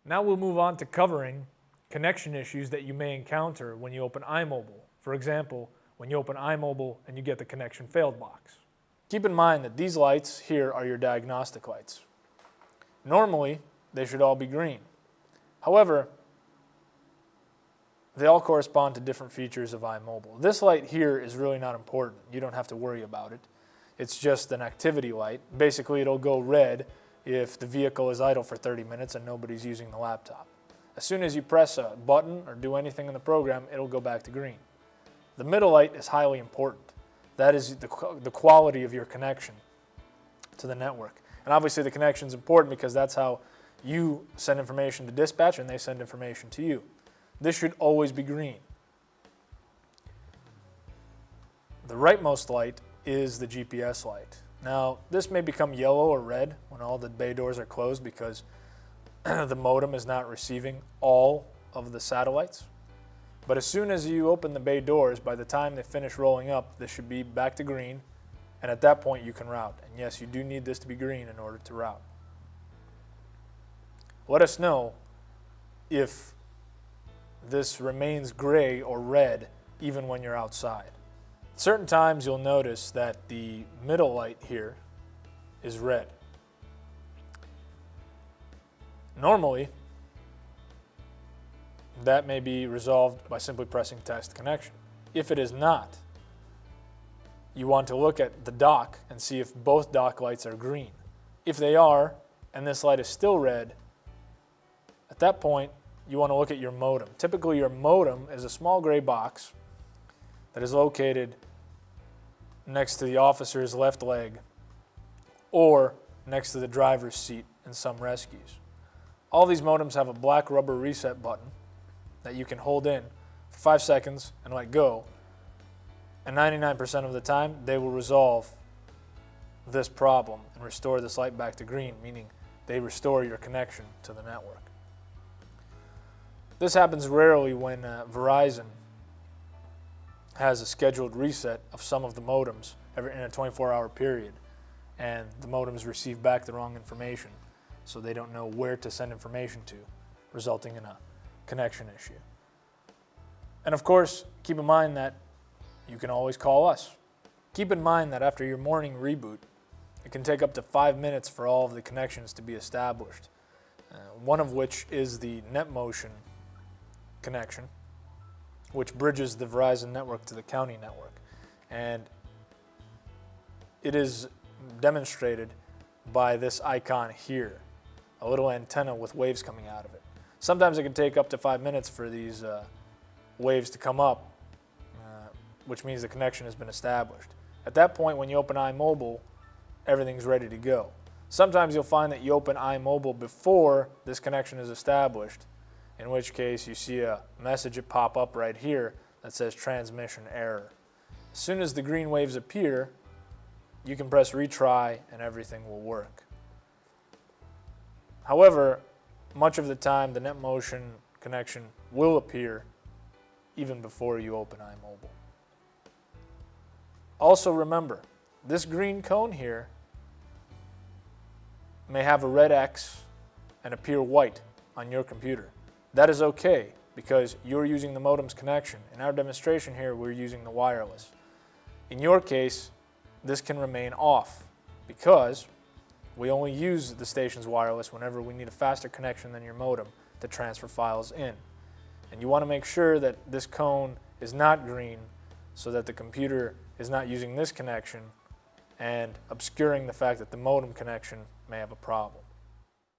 Now we'll move on to covering connection issues that you may encounter when you open iMobile. For example, when you open iMobile and you get the connection failed box. Keep in mind that these lights here are your diagnostic lights. Normally, they should all be green. However, they all correspond to different features of iMobile. This light here is really not important. You don't have to worry about it. It's just an activity light. Basically, it'll go red if the vehicle is idle for 30 minutes and nobody's using the laptop. As soon as you press a button or do anything in the program, it'll go back to green. The middle light is highly important. That is the quality of your connection to the network. And obviously the connection is important because that's how you send information to dispatch and they send information to you. This should always be green. The rightmost light is the GPS light. Now, this may become yellow or red when all the bay doors are closed because the modem is not receiving all of the satellites. But as soon as you open the bay doors, by the time they finish rolling up, this should be back to green, and at that point you can route. And yes, you do need this to be green in order to route. Let us know if this remains gray or red even when you're outside. At certain times you'll notice that the middle light here is red. Normally, that may be resolved by simply pressing test connection. If it is not, you want to look at the dock and see if both dock lights are green. If they are, and this light is still red, at that point, you want to look at your modem. Typically, your modem is a small gray box that is located next to the officer's left leg or next to the driver's seat in some rescues. All these modems have a black rubber reset button that you can hold in for 5 seconds and let go, and 99% of the time they will resolve this problem and restore this light back to green, meaning they restore your connection to the network. This happens rarely when Verizon has a scheduled reset of some of the modems in a 24-hour period, and the modems receive back the wrong information, so they don't know where to send information to, resulting in a connection issue. And of course, keep in mind that you can always call us. Keep in mind that after your morning reboot, it can take up to 5 minutes for all of the connections to be established, one of which is the NetMotion connection, which bridges the Verizon network to the county network. And it is demonstrated by this icon here, a little antenna with waves coming out of it. Sometimes it can take up to 5 minutes for these waves to come up, which means the connection has been established. At that point, when you open iMobile, everything's ready to go. Sometimes you'll find that you open iMobile before this connection is established, in which case you see a message pop up right here that says transmission error. As soon as the green waves appear, you can press retry and everything will work. However, much of the time the NetMotion connection will appear even before you open iMobile. Also remember, this green cone here may have a red X and appear white on your computer. That is okay because you're using the modem's connection. In our demonstration here, we're using the wireless. In your case, this can remain off because we only use the station's wireless whenever we need a faster connection than your modem to transfer files in. And you want to make sure that this cone is not green so that the computer is not using this connection and obscuring the fact that the modem connection may have a problem.